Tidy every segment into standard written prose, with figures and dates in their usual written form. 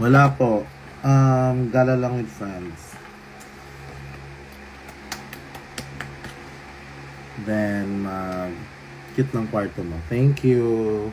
Wala po. Gala lang with friends. Then, cute ng kwarto mo. Thank you.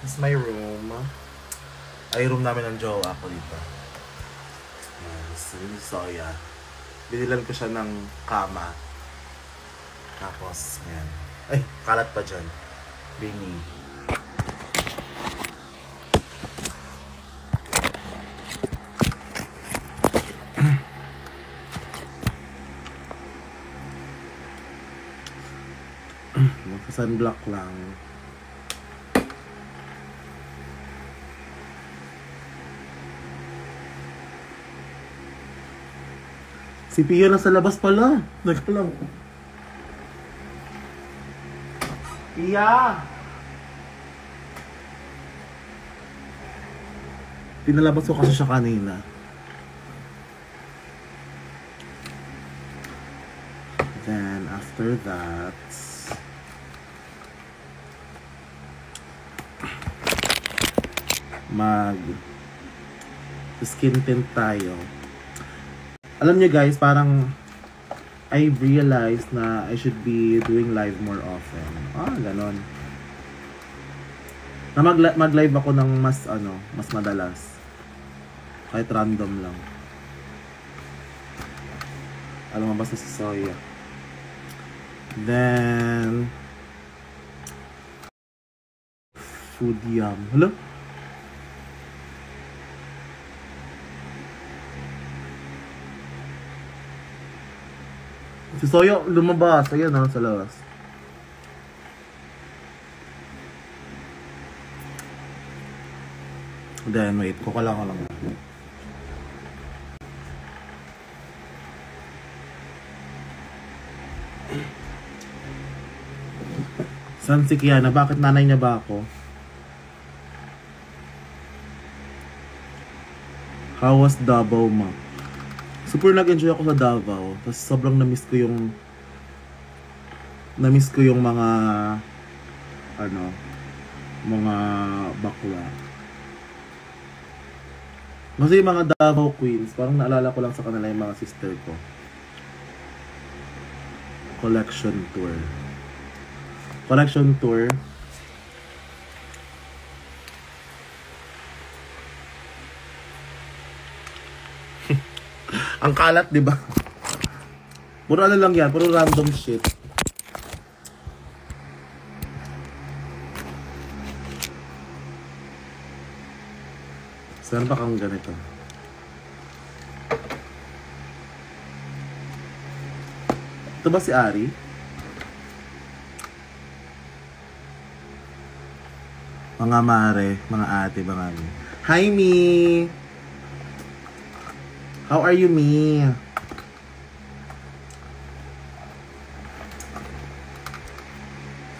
This is my room. Ay, room namin ng jowa ko dito. Soya. Binilan ko siya ng kama. Tapos, ayan. Ay, kalat pa dyan. Bini. Sunblock lang. Si Pia nasa labas pala. Nagkalang. Pia! Pinalabas ko kasi siya kanina. Then, after that, skin tint tayo. Alam niyo guys, parang I realized na I should be doing live more often. Ganon. Na mag-live ako ng mas madalas. Kahit random lang. Alam mo, basta si Soya. Then food yum. Hello? Si Soya lumabas. Ayan sa labas. Then wait, kukulang ko lang. San si Kiana? Bakit nanay niya ba ako? How was Davao, ma? Super nag-enjoy ako sa Davao. Tapos sobrang na-miss ko yung mga mga bakla. Kasi yung mga Davao Queens, parang naalala ko lang sa kanila yung mga sister ko. Collection tour. Ang kalat, di ba? Puro lang yan, puro random shit. Saan ba kang ganito? Ito ba si Ari? Mga mare, mga ate, mga mi. Hi, Mi! How are you, Mi?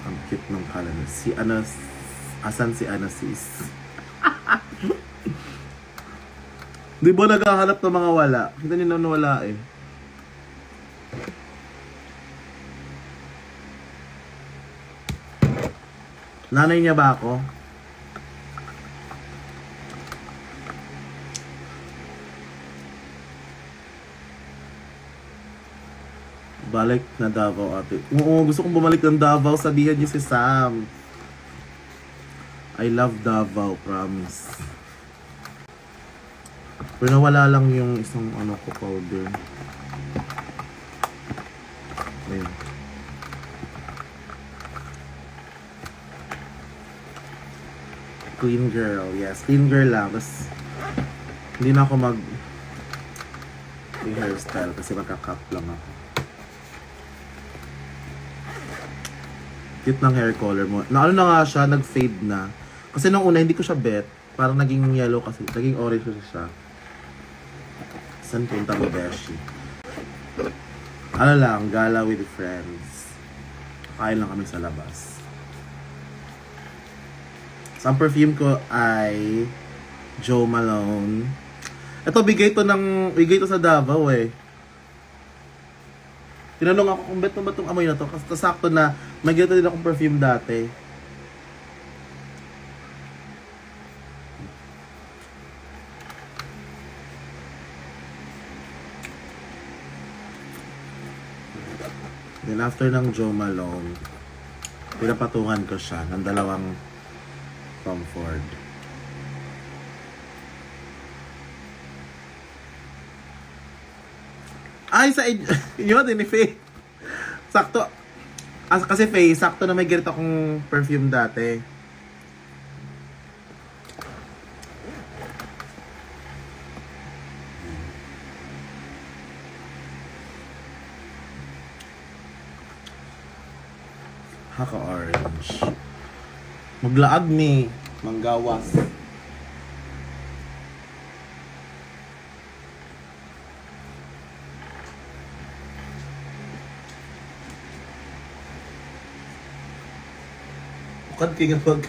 Ang cute ng kala na. Asan si Anasis? Di ba naghahanap ng mga wala? Kita niyo na wala eh. Nanay niya ba ako? Balik na Davao, ate. Oo, gusto kong bumalik ng Davao. Sabihan niyo si Sam. I love Davao, promise. Pero nawala lang yung isang ko powder. Ayun. Clean girl. Yes, clean girl lang. Tapos, hindi na ako hairstyle kasi magka-cut lang ako. Cute ng hair color mo. Na na nga siya, nag-fade na. Kasi nung una, hindi ko siya bet. Parang naging yellow kasi. Naging orange siya. Saan punta mo, Beshi? Gala with friends. Kain lang kami sa labas. So, ang perfume ko ay Jo Malone. Ito, bigay to sa Davao eh. Tinanong ako kung bet ba itong amoy na to. Kasi sakto na may ganito din akong perfume dati. Then after ng Jo Malone, pinapatungan ko siya ng dalawang Tom Ford. Ay, sa yun din ni Faye. Sakto. Kasi Faye, sakto na may ganito akong perfume dati. Haka orange. Maglaag ni manggawas. Bukad kayo nga pag...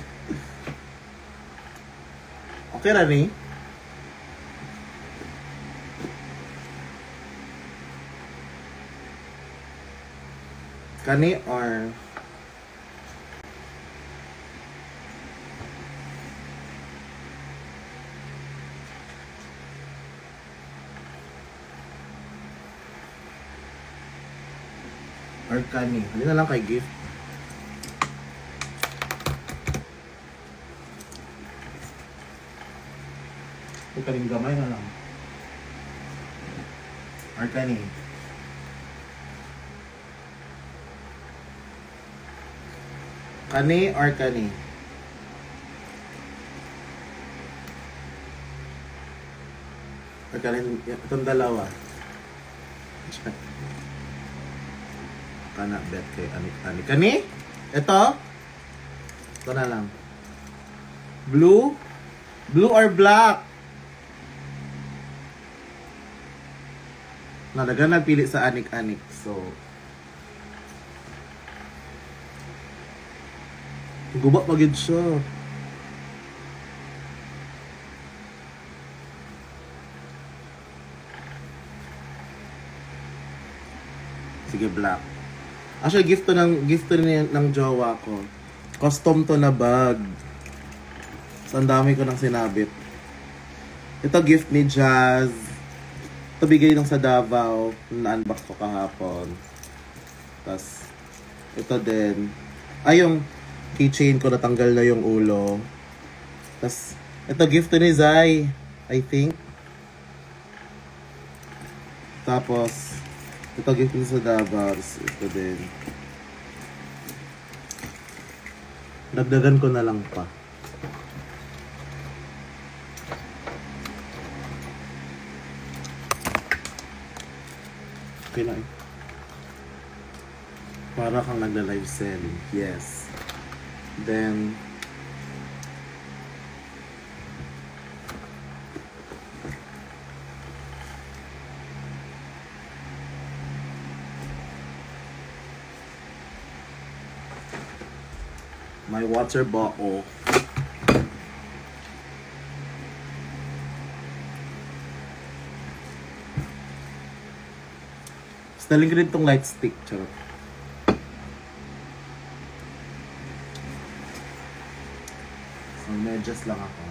Okay na ni? Kani or... Or kani? Hindi na lang kay gift. Ito kaning gamay na lang. Or kani? Kani or kani? Or kani? Itong dalawa. Kana bet kay ani. Kani? Ito? Ito na lang. Blue? Blue or black? Nalaga nagpili sa anik-anik. So, guba pa gid siya. Sige, black. Actually, gift to ng jowa ko. Custom to na bag. So, ang dami ko nang sinabit. Ito gift ni Jazz. Ito bigay nung sa Davao. Na-unbox ko kahapon. Tapos, ito din. Ay, yung keychain ko natanggal na yung ulo. Tapos, ito gift to ni Zai. I think. Tapos, ito gift nito sa Davao. Ito din. Dagdagan ko na lang pa. Okay na eh. Para kang nagla-live selling. Yes. Then, my water bottle. Staling ko rin itong light stick. Charot. So, medyas lang ako.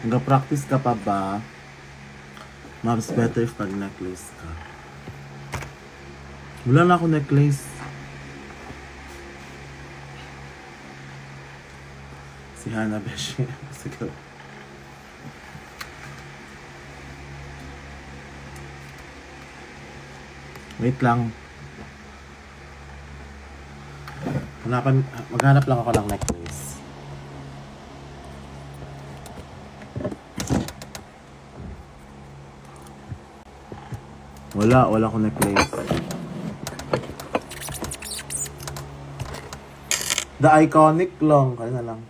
Nag-practice ka pa ba? Mas better if pag-necklace ka. Wala na ako necklace. Si Hana Beshi. Sige. Wait lang. Maghanap lang ako ng necklace. Wala akong necklace. The Iconic lang. Kaya na lang.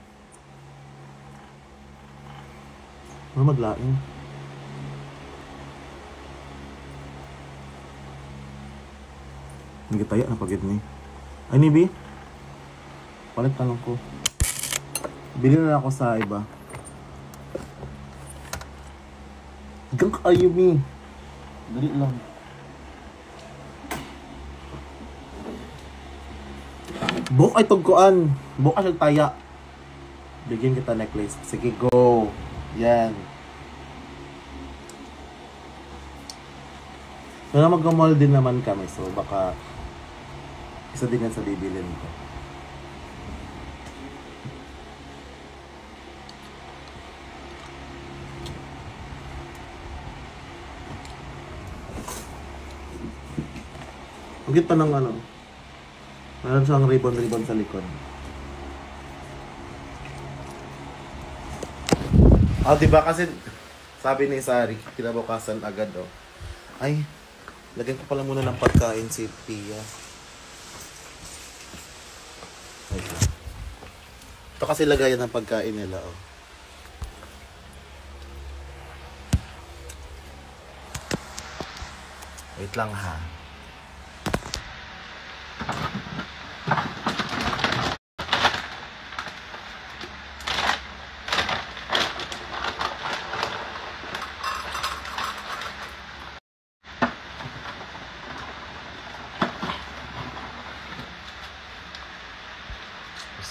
Ano maglaing? Hindi tayo na pagid ni. Ay, Nibi? Palit na lang ko. Bili na lang ako sa iba. Hanggang kayo, Mi. Dali lang. Buhok ay tugkuan. Buhok ay taya. Bigyan kita necklace. Sige, go. Yan. Kaya mag-mall din naman kami. So, baka isa din yan sa bibilin ko. Ang cute pa ng ano. Meron siyang ribbon-ribbon sa likod. Diba kasi sabi ni Sari, kinabukasan agad Ay, lagyan ko pala muna ng pagkain si Pia. Ito kasi lagayan ng pagkain nila Wait lang ha.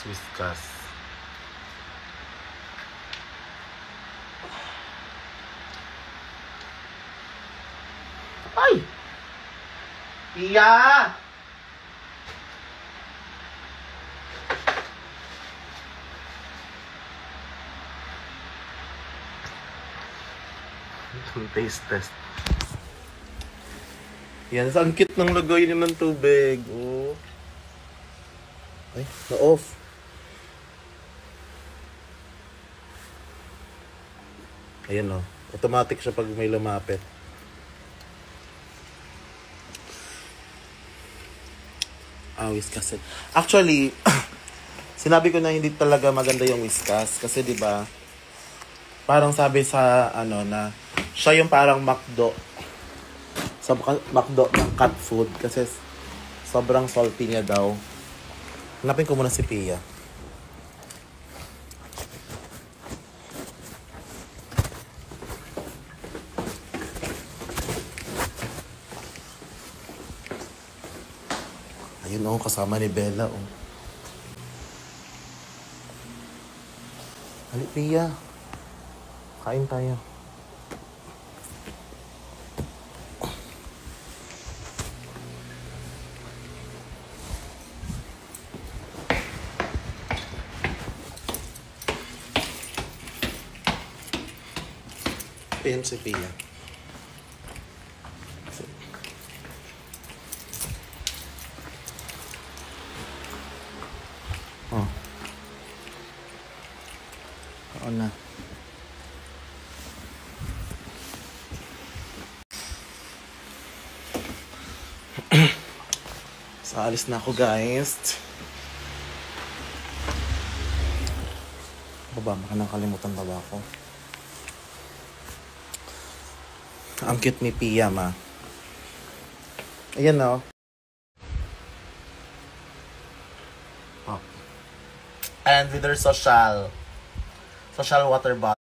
Whiskas. Ay! Iya! Taste test. Yan, ang cute ng lagay niya ng tubig. Ay, na-off. Ayan automatic siya pag may lumapit. Whiskas. Actually, sinabi ko na hindi talaga maganda yung whiskas kasi 'di ba? Parang sabi sa na siya yung parang McDo. Sa McDo ng cat food kasi sobrang salty niya daw. Hanapin ko muna si Pia. Ayun kasama ni Bella Hali, Pia. Kain tayo. Ayan si Pia. Oo na. So, alis na ako, guys. Baka nakalimutan ba ako? Ang cute ni Pia, ma. Ayan And with her social water bottle.